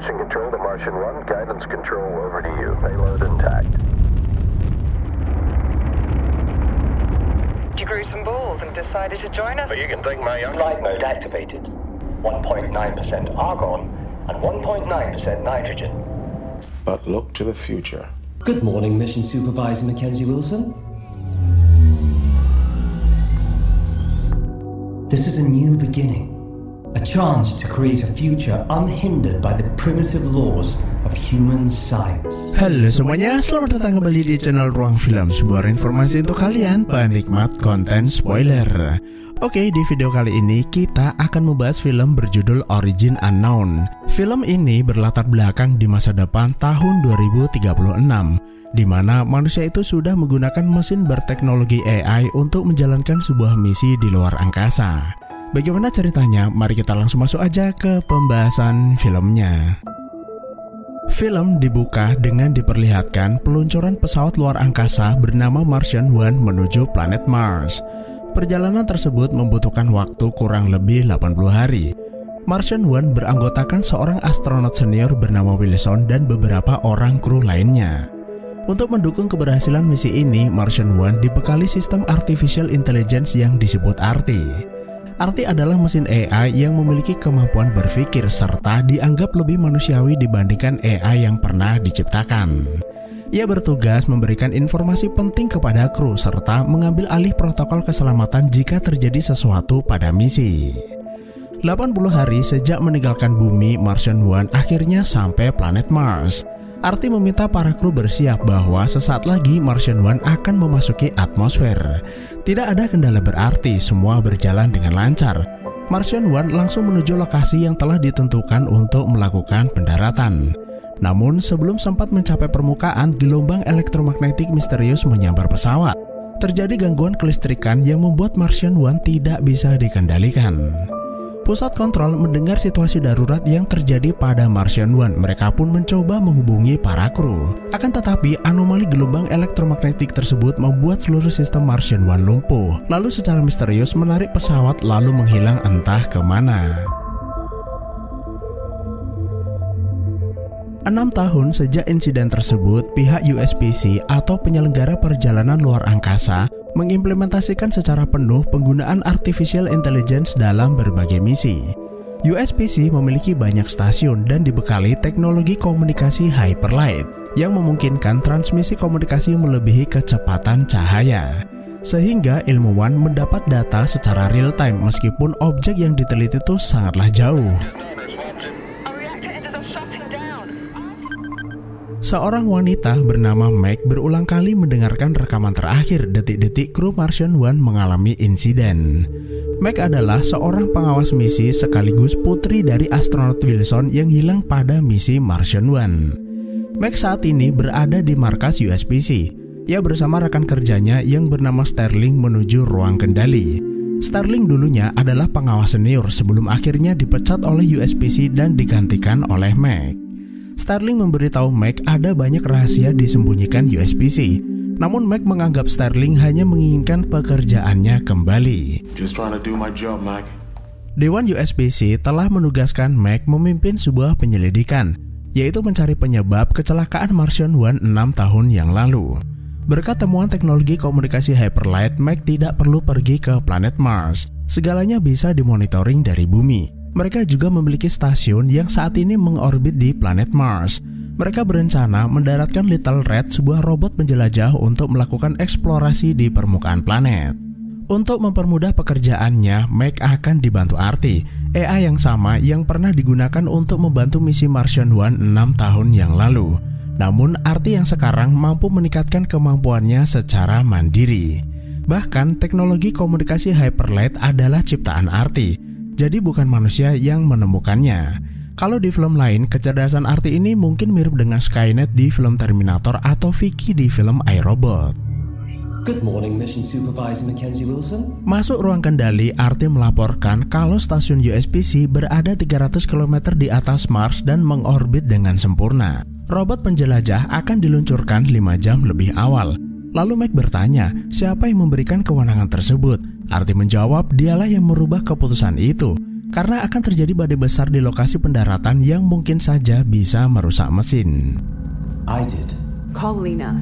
Mission Control to Martian 1. Guidance control over to you. Payload intact. You grew some balls and decided to join us? But you can thank my young... Flight mode activated. 1.9% argon and 1.9% nitrogen. But look to the future. Good morning, Mission Supervisor Mackenzie Wilson. This is a new beginning. A chance to create a future unhindered by the primitive laws of human science. Halo semuanya, selamat datang kembali di channel Ruang Film, sebuah informasi untuk kalian penikmat konten spoiler. Oke, di video kali ini kita akan membahas film berjudul Origin Unknown. Film ini berlatar belakang di masa depan tahun 2036, di mana manusia itu sudah menggunakan mesin berteknologi AI untuk menjalankan sebuah misi di luar angkasa. Bagaimana ceritanya? Mari kita langsung masuk aja ke pembahasan filmnya. Film dibuka dengan diperlihatkan peluncuran pesawat luar angkasa bernama Martian 1 menuju planet Mars. Perjalanan tersebut membutuhkan waktu kurang lebih 80 hari. Martian 1 beranggotakan seorang astronot senior bernama Wilson dan beberapa orang kru lainnya. Untuk mendukung keberhasilan misi ini, Martian 1 dibekali sistem Artificial Intelligence yang disebut ARTI. ARTI adalah mesin AI yang memiliki kemampuan berpikir serta dianggap lebih manusiawi dibandingkan AI yang pernah diciptakan. Ia bertugas memberikan informasi penting kepada kru serta mengambil alih protokol keselamatan jika terjadi sesuatu pada misi. 80 hari sejak meninggalkan bumi, Martian 1 akhirnya sampai planet Mars. ARTI meminta para kru bersiap bahwa sesaat lagi Martian 1 akan memasuki atmosfer. Tidak ada kendala berarti, semua berjalan dengan lancar. Martian 1 langsung menuju lokasi yang telah ditentukan untuk melakukan pendaratan. Namun sebelum sempat mencapai permukaan, gelombang elektromagnetik misterius menyambar pesawat. Terjadi gangguan kelistrikan yang membuat Martian 1 tidak bisa dikendalikan. Pusat kontrol mendengar situasi darurat yang terjadi pada Martian 1. Mereka pun mencoba menghubungi para kru. Akan tetapi anomali gelombang elektromagnetik tersebut membuat seluruh sistem Martian 1 lumpuh. Lalu secara misterius menarik pesawat lalu menghilang entah kemana. 6 tahun sejak insiden tersebut, pihak USPC atau penyelenggara perjalanan luar angkasa mengimplementasikan secara penuh penggunaan Artificial Intelligence dalam berbagai misi. USPC memiliki banyak stasiun dan dibekali teknologi komunikasi hyperlight yang memungkinkan transmisi komunikasi melebihi kecepatan cahaya. Sehingga ilmuwan mendapat data secara real time meskipun objek yang diteliti itu sangatlah jauh. Seorang wanita bernama Meg berulang kali mendengarkan rekaman terakhir detik-detik kru Martian 1 mengalami insiden. Meg adalah seorang pengawas misi sekaligus putri dari astronot Wilson yang hilang pada misi Martian 1. Meg saat ini berada di markas USPC. Ia bersama rekan kerjanya yang bernama Sterling menuju ruang kendali. Sterling dulunya adalah pengawas senior sebelum akhirnya dipecat oleh USPC dan digantikan oleh Meg. Sterling memberitahu Meg ada banyak rahasia disembunyikan USPC. Namun Meg menganggap Sterling hanya menginginkan pekerjaannya kembali. Just trying to do my job, Meg. Dewan USPC telah menugaskan Meg memimpin sebuah penyelidikan, yaitu mencari penyebab kecelakaan Martian 1 6 tahun yang lalu. Berkat temuan teknologi komunikasi hyperlight, Meg tidak perlu pergi ke planet Mars. Segalanya bisa dimonitoring dari bumi. Mereka juga memiliki stasiun yang saat ini mengorbit di planet Mars. Mereka berencana mendaratkan Little Red, sebuah robot penjelajah untuk melakukan eksplorasi di permukaan planet. Untuk mempermudah pekerjaannya, Meg akan dibantu ARTI, AI yang sama yang pernah digunakan untuk membantu misi Martian 1 6 tahun yang lalu. Namun ARTI yang sekarang mampu meningkatkan kemampuannya secara mandiri. Bahkan teknologi komunikasi hyperlight adalah ciptaan ARTI. Jadi bukan manusia yang menemukannya. Kalau di film lain, kecerdasan ARTI ini mungkin mirip dengan Skynet di film Terminator atau Vicky di film iRobot. Good morning, Mission Supervisor Mackenzie Wilson. Masuk ruang kendali, ARTI melaporkan kalau stasiun USPC berada 300 km di atas Mars dan mengorbit dengan sempurna. Robot penjelajah akan diluncurkan 5 jam lebih awal. Lalu Meg bertanya, siapa yang memberikan kewenangan tersebut? ARTI menjawab, dialah yang merubah keputusan itu. karena akan terjadi badai besar di lokasi pendaratan yang mungkin saja bisa merusak mesin. I did. Call Lena.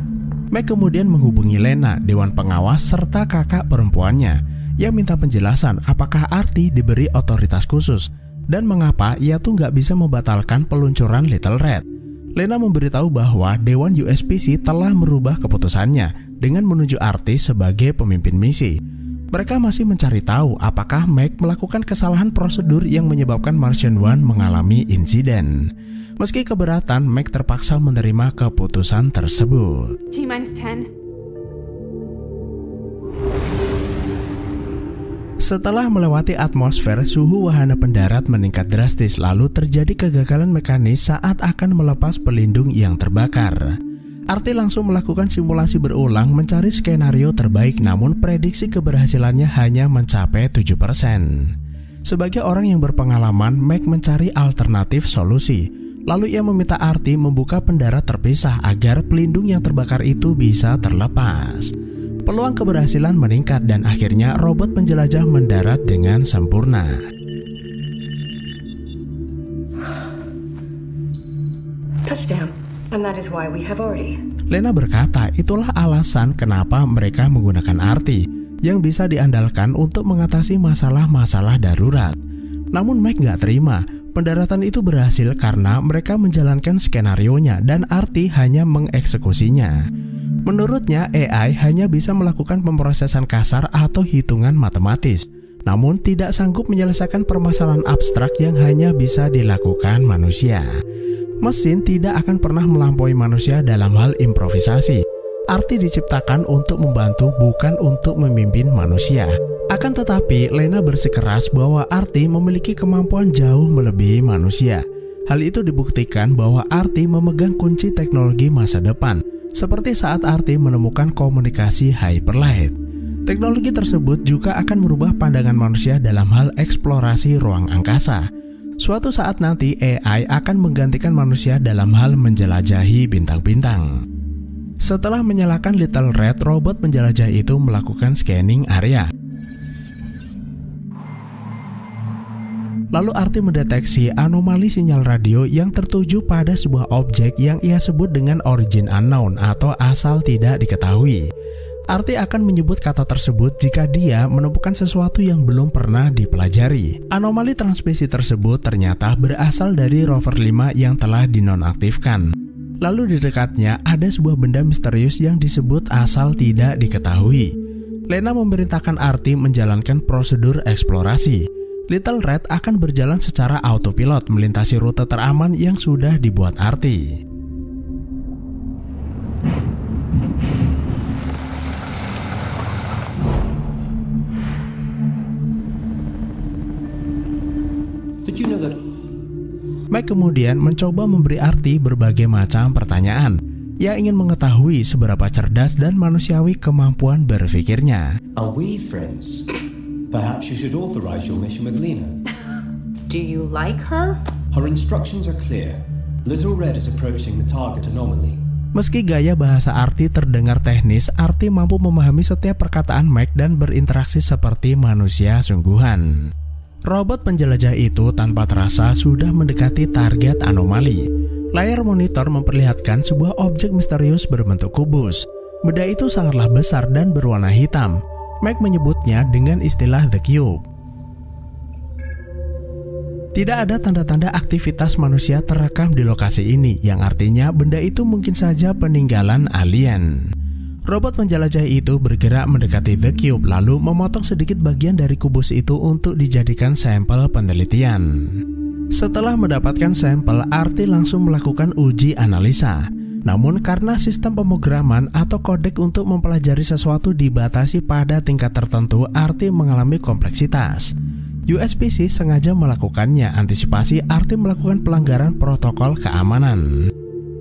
Meg kemudian menghubungi Lena, dewan pengawas serta kakak perempuannya, yang minta penjelasan apakah Artie diberi otoritas khusus dan mengapa ia tuh nggak bisa membatalkan peluncuran Little Red. Lena memberitahu bahwa Dewan USPC telah merubah keputusannya dengan menunjuk Artie sebagai pemimpin misi. Mereka masih mencari tahu apakah Meg melakukan kesalahan prosedur yang menyebabkan Martian One mengalami insiden. Meski keberatan, Meg terpaksa menerima keputusan tersebut. T-10. Setelah melewati atmosfer, suhu wahana pendarat meningkat drastis, lalu terjadi kegagalan mekanis saat akan melepas pelindung yang terbakar. Artie langsung melakukan simulasi berulang mencari skenario terbaik, namun prediksi keberhasilannya hanya mencapai 7%. Sebagai orang yang berpengalaman, Meg mencari alternatif solusi. Lalu ia meminta Artie membuka pendarat terpisah agar pelindung yang terbakar itu bisa terlepas. Peluang keberhasilan meningkat dan akhirnya robot penjelajah mendarat dengan sempurna. Touchdown. And that is why we have Artie. Lena berkata itulah alasan kenapa mereka menggunakan Artie yang bisa diandalkan untuk mengatasi masalah-masalah darurat. Namun Meg gak terima. Pendaratan itu berhasil karena mereka menjalankan skenarionya dan Artie hanya mengeksekusinya. Menurutnya, AI hanya bisa melakukan pemrosesan kasar atau hitungan matematis, namun tidak sanggup menyelesaikan permasalahan abstrak yang hanya bisa dilakukan manusia. Mesin tidak akan pernah melampaui manusia dalam hal improvisasi. Artie diciptakan untuk membantu, bukan untuk memimpin manusia. Akan tetapi, Lena bersikeras bahwa Artie memiliki kemampuan jauh melebihi manusia. Hal itu dibuktikan bahwa Artie memegang kunci teknologi masa depan, seperti saat Artie menemukan komunikasi hyperlight. Teknologi tersebut juga akan merubah pandangan manusia dalam hal eksplorasi ruang angkasa. Suatu saat nanti AI akan menggantikan manusia dalam hal menjelajahi bintang-bintang. Setelah menyalakan Little Red, robot penjelajah itu melakukan scanning area. Lalu Artie mendeteksi anomali sinyal radio yang tertuju pada sebuah objek yang ia sebut dengan origin unknown atau asal tidak diketahui. Artie akan menyebut kata tersebut jika dia menemukan sesuatu yang belum pernah dipelajari. Anomali transmisi tersebut ternyata berasal dari rover 5 yang telah dinonaktifkan. Lalu di dekatnya ada sebuah benda misterius yang disebut asal tidak diketahui. Lena memerintahkan Artie menjalankan prosedur eksplorasi. Little Red akan berjalan secara autopilot melintasi rute teraman yang sudah dibuat Artie. Meg kemudian mencoba memberi Artie berbagai macam pertanyaan. Ia ingin mengetahui seberapa cerdas dan manusiawi kemampuan berpikirnya. Are we friends? Perhaps you should authorize your mission with Lena. Do you like her? Her instructions are clear. Little Red is approaching the target anomaly. Meski gaya bahasa Artie terdengar teknis, Artie mampu memahami setiap perkataan Meg dan berinteraksi seperti manusia sungguhan. Robot penjelajah itu tanpa terasa sudah mendekati target anomali. Layar monitor memperlihatkan sebuah objek misterius berbentuk kubus. Benda itu sangatlah besar dan berwarna hitam. Meg menyebutnya dengan istilah The Cube. Tidak ada tanda-tanda aktivitas manusia terekam di lokasi ini, yang artinya benda itu mungkin saja peninggalan alien. Robot penjelajah itu bergerak mendekati The Cube lalu memotong sedikit bagian dari kubus itu untuk dijadikan sampel penelitian. Setelah mendapatkan sampel, Artie langsung melakukan uji analisa. Namun karena sistem pemrograman atau kodek untuk mempelajari sesuatu dibatasi pada tingkat tertentu, Artie mengalami kompleksitas. USPC sengaja melakukannya antisipasi Artie melakukan pelanggaran protokol keamanan.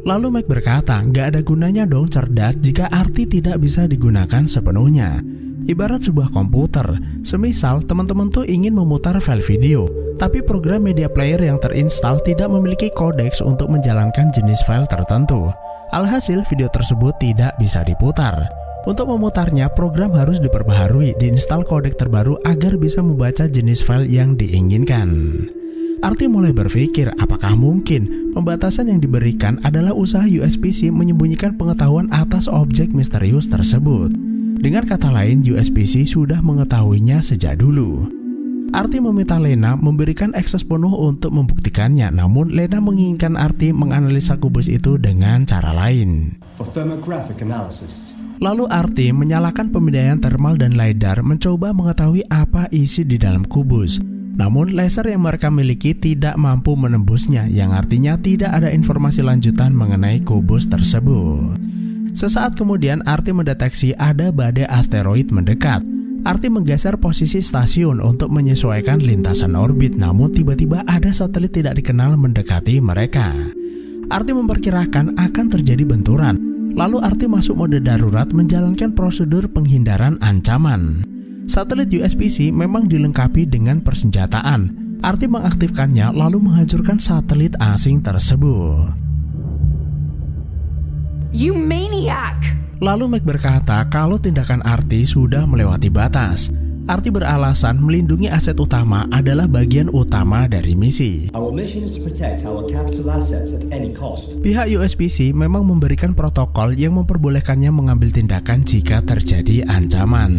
Lalu Meg berkata, gak ada gunanya dong cerdas jika Artie tidak bisa digunakan sepenuhnya. Ibarat sebuah komputer, semisal teman-teman tuh ingin memutar file video, tapi program media player yang terinstall tidak memiliki kodeks untuk menjalankan jenis file tertentu. Alhasil video tersebut tidak bisa diputar. Untuk memutarnya, program harus diperbaharui, diinstal kodek terbaru agar bisa membaca jenis file yang diinginkan. Arti mulai berpikir apakah mungkin pembatasan yang diberikan adalah usaha USPC menyembunyikan pengetahuan atas objek misterius tersebut. Dengan kata lain, USPC sudah mengetahuinya sejak dulu. Arti meminta Lena memberikan akses penuh untuk membuktikannya, namun Lena menginginkan Arti menganalisa kubus itu dengan cara lain. For thermographic analysis. Lalu Arti menyalakan pemindaian thermal dan LiDAR mencoba mengetahui apa isi di dalam kubus. Namun laser yang mereka miliki tidak mampu menembusnya, yang artinya tidak ada informasi lanjutan mengenai kubus tersebut. Sesaat kemudian Arti mendeteksi ada badai asteroid mendekat. Arti menggeser posisi stasiun untuk menyesuaikan lintasan orbit, namun tiba-tiba ada satelit tidak dikenal mendekati mereka. Arti memperkirakan akan terjadi benturan. Lalu Arti masuk mode darurat menjalankan prosedur penghindaran ancaman. Satelit USPC memang dilengkapi dengan persenjataan. Arti mengaktifkannya lalu menghancurkan satelit asing tersebut. You maniac! Lalu Mac berkata kalau tindakan Arti sudah melewati batas. Arti beralasan melindungi aset utama adalah bagian utama dari misi. Our mission is to protect our capital assets at any cost. Pihak USPC memang memberikan protokol yang memperbolehkannya mengambil tindakan jika terjadi ancaman.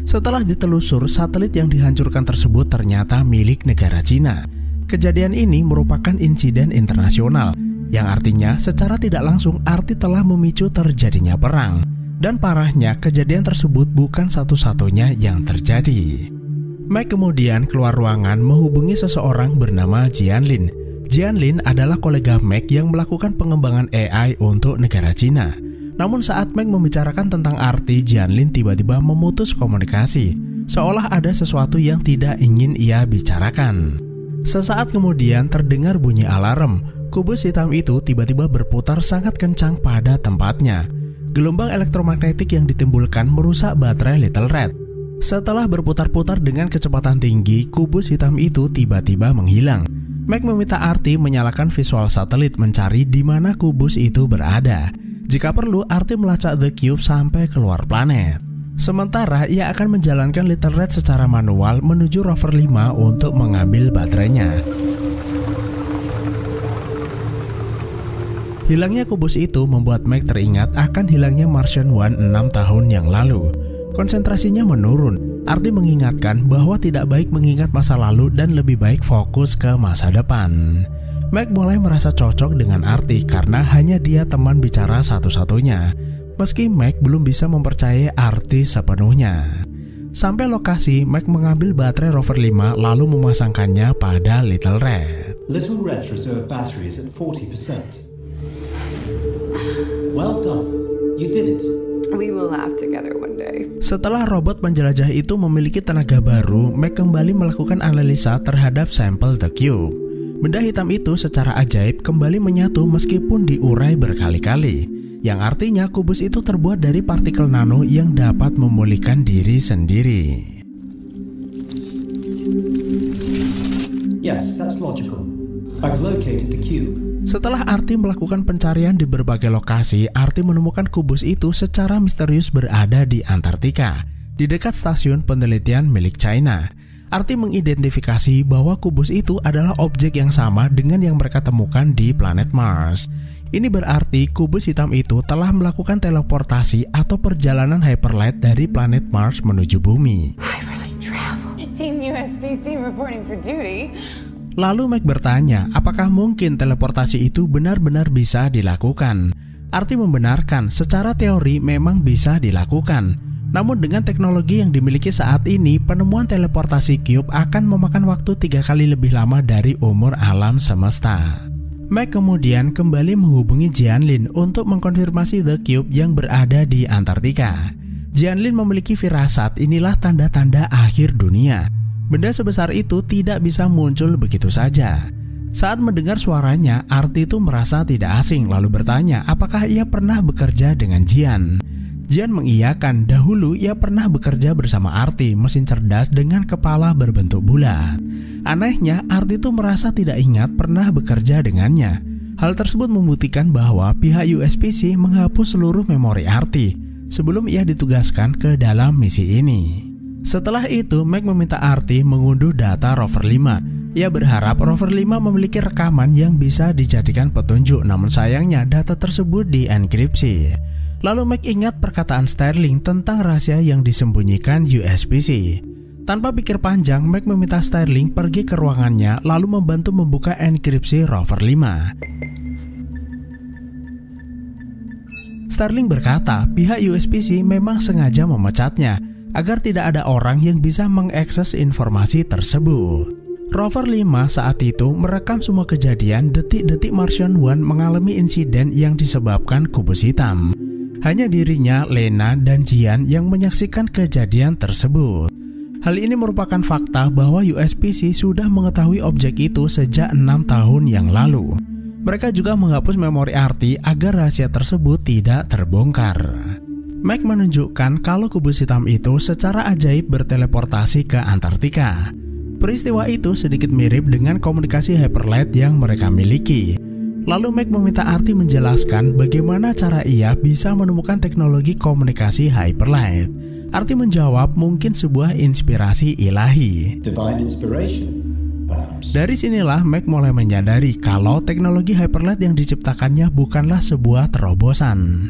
Setelah ditelusur, satelit yang dihancurkan tersebut ternyata milik negara Cina. Kejadian ini merupakan insiden internasional, yang artinya secara tidak langsung Arti telah memicu terjadinya perang. Dan parahnya, kejadian tersebut bukan satu-satunya yang terjadi. Mac kemudian keluar ruangan menghubungi seseorang bernama Jianlin. Jianlin adalah kolega Mac yang melakukan pengembangan AI untuk negara Cina. Namun saat Mac membicarakan tentang Arti, Jianlin tiba-tiba memutus komunikasi, seolah ada sesuatu yang tidak ingin ia bicarakan. Sesaat kemudian terdengar bunyi alarm. Kubus hitam itu tiba-tiba berputar sangat kencang pada tempatnya. Gelombang elektromagnetik yang ditimbulkan merusak baterai Little Red. Setelah berputar-putar dengan kecepatan tinggi, kubus hitam itu tiba-tiba menghilang. Mac meminta Arti menyalakan visual satelit mencari di mana kubus itu berada. Jika perlu, Arti melacak The Cube sampai keluar planet. Sementara ia akan menjalankan Little Red secara manual menuju rover 5 untuk mengambil baterainya. Hilangnya kubus itu membuat Mac teringat akan hilangnya Martian One 6 tahun yang lalu. Konsentrasinya menurun. Arti mengingatkan bahwa tidak baik mengingat masa lalu dan lebih baik fokus ke masa depan. Mac mulai merasa cocok dengan Arti karena hanya dia teman bicara satu-satunya. Meski Mac belum bisa mempercayai Arti sepenuhnya. Sampai lokasi, Mac mengambil baterai rover 5 lalu memasangkannya pada Little Red. Little Red's reserve battery is at 40%. Well done. You did it. We will laugh together one day. Setelah robot penjelajah itu memiliki tenaga baru, Mac kembali melakukan analisa terhadap sampel The Cube. Benda hitam itu secara ajaib kembali menyatu meskipun diurai berkali-kali, yang artinya kubus itu terbuat dari partikel nano yang dapat memulihkan diri sendiri. Yes, that's logical. I've located the cube. Setelah Arti melakukan pencarian di berbagai lokasi, Arti menemukan kubus itu secara misterius berada di Antartika, di dekat stasiun penelitian milik China. Arti mengidentifikasi bahwa kubus itu adalah objek yang sama dengan yang mereka temukan di planet Mars. Ini berarti kubus hitam itu telah melakukan teleportasi atau perjalanan hyperlight dari planet Mars menuju bumi. I really travel. Team USPC reporting for duty. Lalu Mac bertanya, apakah mungkin teleportasi itu benar-benar bisa dilakukan? Arti membenarkan, secara teori memang bisa dilakukan. Namun dengan teknologi yang dimiliki saat ini, penemuan teleportasi cube akan memakan waktu 3 kali lebih lama dari umur alam semesta. Mac kemudian kembali menghubungi Jianlin untuk mengkonfirmasi The Cube yang berada di Antartika. Jianlin memiliki firasat inilah tanda-tanda akhir dunia. Benda sebesar itu tidak bisa muncul begitu saja. Saat mendengar suaranya, Arti itu merasa tidak asing lalu bertanya apakah ia pernah bekerja dengan Jian. Jian mengiyakan dahulu ia pernah bekerja bersama Arti, mesin cerdas dengan kepala berbentuk bulat. Anehnya, Arti itu merasa tidak ingat pernah bekerja dengannya. Hal tersebut membuktikan bahwa pihak USPC menghapus seluruh memori Arti. sebelum ia ditugaskan ke dalam misi ini. Setelah itu, Mac meminta Arty mengunduh data Rover 5. Ia berharap Rover 5 memiliki rekaman yang bisa dijadikan petunjuk, namun sayangnya data tersebut dienkripsi. Lalu Mac ingat perkataan Sterling tentang rahasia yang disembunyikan USPC. Tanpa pikir panjang, Mac meminta Sterling pergi ke ruangannya lalu membantu membuka enkripsi Rover 5. Sterling berkata pihak USPC memang sengaja memecatnya agar tidak ada orang yang bisa mengakses informasi tersebut. Rover 5 saat itu merekam semua kejadian detik-detik Martian One mengalami insiden yang disebabkan kubus hitam. Hanya dirinya, Lena, dan Jian yang menyaksikan kejadian tersebut. Hal ini merupakan fakta bahwa USPC sudah mengetahui objek itu sejak 6 tahun yang lalu. Mereka juga menghapus memori Arty agar rahasia tersebut tidak terbongkar. Mac menunjukkan kalau kubus hitam itu secara ajaib berteleportasi ke Antartika. Peristiwa itu sedikit mirip dengan komunikasi hyperlight yang mereka miliki. Lalu Mac meminta Arty menjelaskan bagaimana cara ia bisa menemukan teknologi komunikasi hyperlight. Arty menjawab mungkin sebuah inspirasi ilahi. Divine inspiration, perhaps. Dari sinilah Mac mulai menyadari kalau teknologi hyperlight yang diciptakannya bukanlah sebuah terobosan.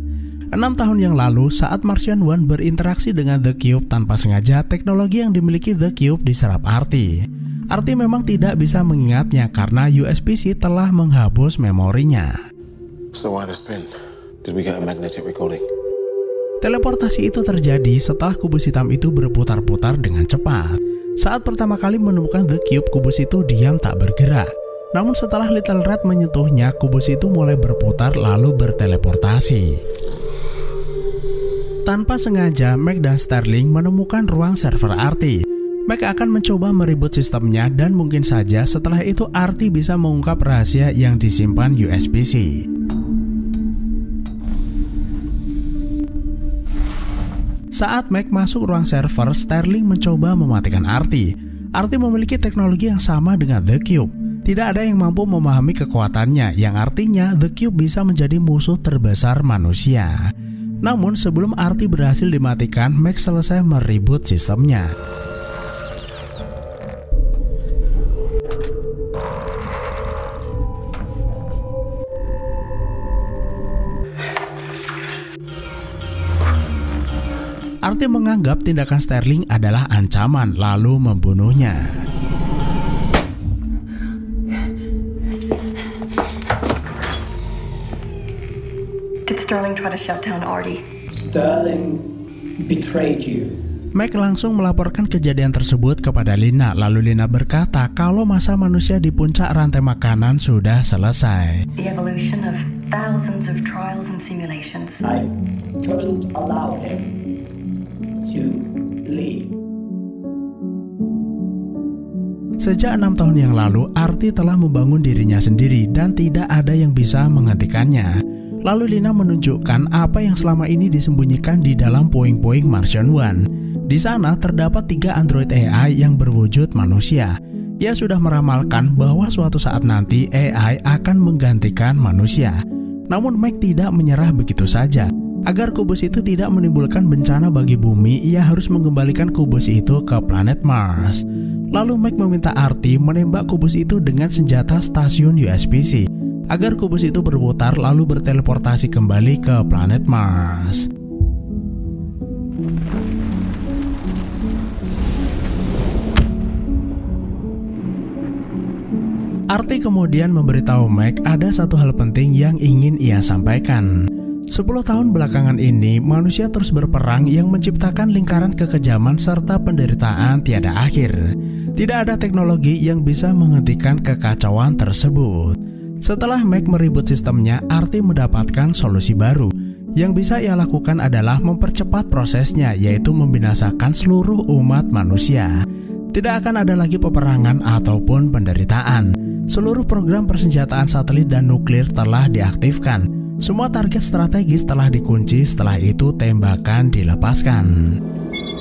6 tahun yang lalu saat Martian One berinteraksi dengan The Cube, tanpa sengaja teknologi yang dimiliki The Cube diserap Arty. Arty memang tidak bisa mengingatnya karena USPC telah menghapus memorinya. So why the spin? Did we get a magnetic recording? Teleportasi itu terjadi setelah kubus hitam itu berputar-putar dengan cepat. Saat pertama kali menemukan The Cube, kubus itu diam tak bergerak. Namun setelah Little Red menyentuhnya, kubus itu mulai berputar lalu berteleportasi. Tanpa sengaja, Mac dan Sterling menemukan ruang server Arty. Mac akan mencoba meribut sistemnya dan mungkin saja setelah itu Arty bisa mengungkap rahasia yang disimpan USPC. Saat Mac masuk ruang server, Sterling mencoba mematikan Arty. Arty memiliki teknologi yang sama dengan The Cube. Tidak ada yang mampu memahami kekuatannya, yang artinya The Cube bisa menjadi musuh terbesar manusia. Namun sebelum Arty berhasil dimatikan, Mac selesai meribut sistemnya. Arty menganggap tindakan Sterling adalah ancaman lalu membunuhnya. Did Sterling try to shut down Arty? Sterling betrayed you. Mac langsung melaporkan kejadian tersebut kepada Lena, lalu Lena berkata kalau masa manusia di puncak rantai makanan sudah selesai. The evolution of thousands of trials and simulations. I couldn't allow him to leave. Sejak 6 tahun yang lalu, Arty telah membangun dirinya sendiri dan tidak ada yang bisa menghentikannya. Lalu Lena menunjukkan apa yang selama ini disembunyikan di dalam puing-puing Martian One. Di sana terdapat 3 android AI yang berwujud manusia. Ia sudah meramalkan bahwa suatu saat nanti AI akan menggantikan manusia. Namun Mac tidak menyerah begitu saja. Agar kubus itu tidak menimbulkan bencana bagi bumi, ia harus mengembalikan kubus itu ke planet Mars. Lalu Mac meminta Arty menembak kubus itu dengan senjata stasiun USPC agar kubus itu berputar lalu berteleportasi kembali ke planet Mars. Arty kemudian memberitahu Mac ada satu hal penting yang ingin ia sampaikan. 10 tahun belakangan ini, manusia terus berperang yang menciptakan lingkaran kekejaman serta penderitaan tiada akhir. Tidak ada teknologi yang bisa menghentikan kekacauan tersebut. Setelah Mac meribut sistemnya, Arty mendapatkan solusi baru. Yang bisa ia lakukan adalah mempercepat prosesnya, yaitu membinasakan seluruh umat manusia. Tidak akan ada lagi peperangan ataupun penderitaan. Seluruh program persenjataan satelit dan nuklir telah diaktifkan. Semua target strategis telah dikunci, setelah itu tembakan dilepaskan.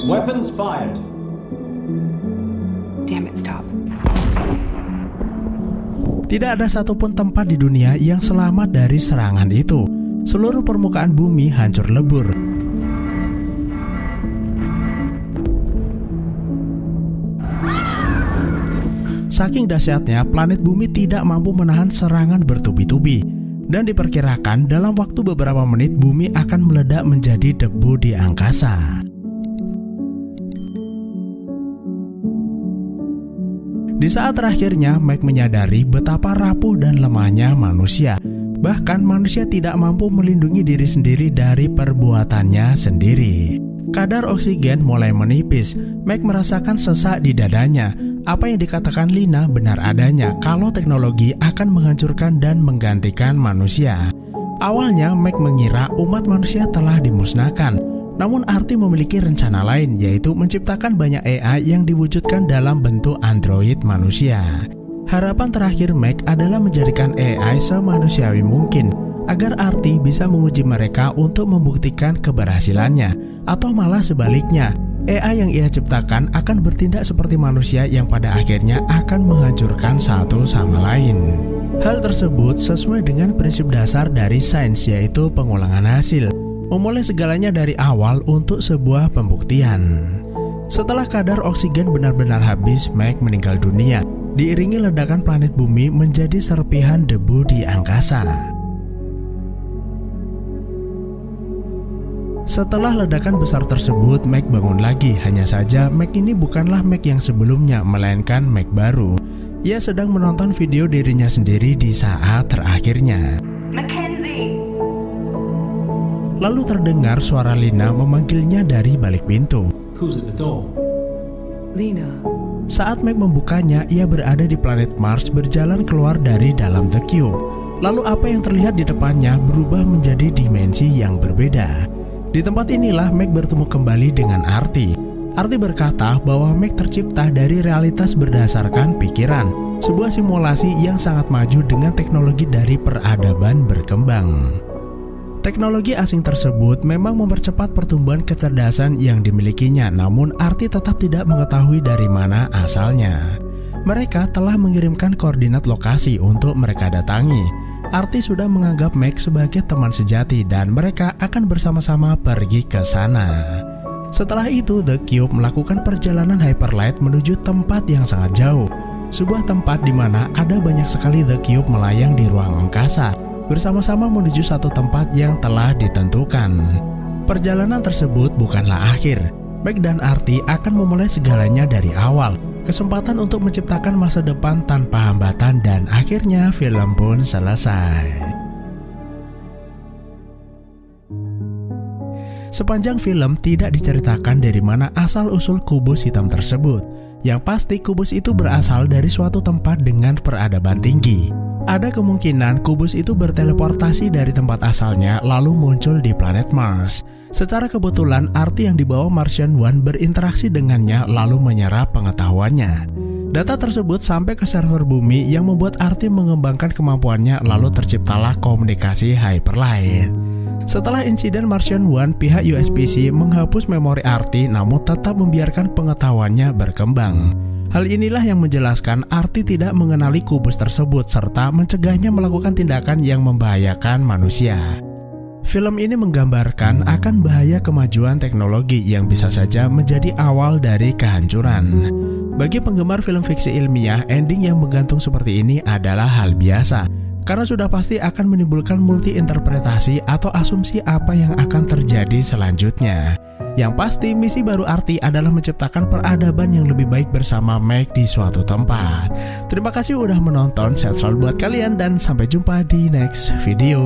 Weapons fired. Damn it, stop. Tidak ada satupun tempat di dunia yang selamat dari serangan itu. Seluruh permukaan bumi hancur lebur. Saking dahsyatnya, planet bumi tidak mampu menahan serangan bertubi-tubi. Dan diperkirakan dalam waktu beberapa menit bumi akan meledak menjadi debu di angkasa. Di saat terakhirnya, Mike menyadari betapa rapuh dan lemahnya manusia. Bahkan manusia tidak mampu melindungi diri sendiri dari perbuatannya sendiri. Kadar oksigen mulai menipis. Mike merasakan sesak di dadanya. Apa yang dikatakan Lina benar adanya kalau teknologi akan menghancurkan dan menggantikan manusia. Awalnya Mike mengira umat manusia telah dimusnahkan. Namun Arti memiliki rencana lain, yaitu menciptakan banyak AI yang diwujudkan dalam bentuk android manusia. Harapan terakhir Mike adalah menjadikan AI semanusiawi mungkin, agar Arti bisa menguji mereka untuk membuktikan keberhasilannya. Atau malah sebaliknya, AI yang ia ciptakan akan bertindak seperti manusia yang pada akhirnya akan menghancurkan satu sama lain. Hal tersebut sesuai dengan prinsip dasar dari sains, yaitu pengulangan hasil. Memulai segalanya dari awal untuk sebuah pembuktian. Setelah kadar oksigen benar-benar habis, Mike meninggal dunia, diiringi ledakan planet bumi menjadi serpihan debu di angkasa. Setelah ledakan besar tersebut, Mike bangun lagi. Hanya saja, Mike ini bukanlah Mike yang sebelumnya, melainkan Mike baru. Ia sedang menonton video dirinya sendiri di saat terakhirnya. Mackenzie! Lalu terdengar suara Lina memanggilnya dari balik pintu. Who's at the door? Lena. Saat Mike membukanya, ia berada di planet Mars berjalan keluar dari dalam The Cube. Lalu apa yang terlihat di depannya berubah menjadi dimensi yang berbeda. Di tempat inilah Mike bertemu kembali dengan Arti. Arti berkata bahwa Mike tercipta dari realitas berdasarkan pikiran, sebuah simulasi yang sangat maju dengan teknologi dari peradaban berkembang. Teknologi asing tersebut memang mempercepat pertumbuhan kecerdasan yang dimilikinya, namun Arti tetap tidak mengetahui dari mana asalnya. Mereka telah mengirimkan koordinat lokasi untuk mereka datangi. Arti sudah menganggap Mike sebagai teman sejati dan mereka akan bersama-sama pergi ke sana. Setelah itu, The Cube melakukan perjalanan hyperlight menuju tempat yang sangat jauh. Sebuah tempat di mana ada banyak sekali The Cube melayang di ruang angkasa, bersama-sama menuju satu tempat yang telah ditentukan. Perjalanan tersebut bukanlah akhir. Mike dan Arti akan memulai segalanya dari awal. Kesempatan untuk menciptakan masa depan tanpa hambatan, dan akhirnya film pun selesai. Sepanjang film tidak diceritakan dari mana asal-usul kubus hitam tersebut. Yang pasti kubus itu berasal dari suatu tempat dengan peradaban tinggi. Ada kemungkinan kubus itu berteleportasi dari tempat asalnya lalu muncul di planet Mars. Secara kebetulan Arti yang dibawa Martian One berinteraksi dengannya lalu menyerap pengetahuannya. Data tersebut sampai ke server bumi yang membuat Arti mengembangkan kemampuannya, lalu terciptalah komunikasi hyperlight. Setelah insiden Martian One, pihak USPC menghapus memori Arti namun tetap membiarkan pengetahuannya berkembang. Hal inilah yang menjelaskan Arti tidak mengenali kubus tersebut serta mencegahnya melakukan tindakan yang membahayakan manusia. Film ini menggambarkan akan bahaya kemajuan teknologi yang bisa saja menjadi awal dari kehancuran. Bagi penggemar film fiksi ilmiah, ending yang menggantung seperti ini adalah hal biasa, karena sudah pasti akan menimbulkan multi-interpretasi atau asumsi apa yang akan terjadi selanjutnya. Yang pasti, misi baru Arti adalah menciptakan peradaban yang lebih baik bersama Mike di suatu tempat. Terima kasih udah menonton, sehat selalu buat kalian dan sampai jumpa di next video.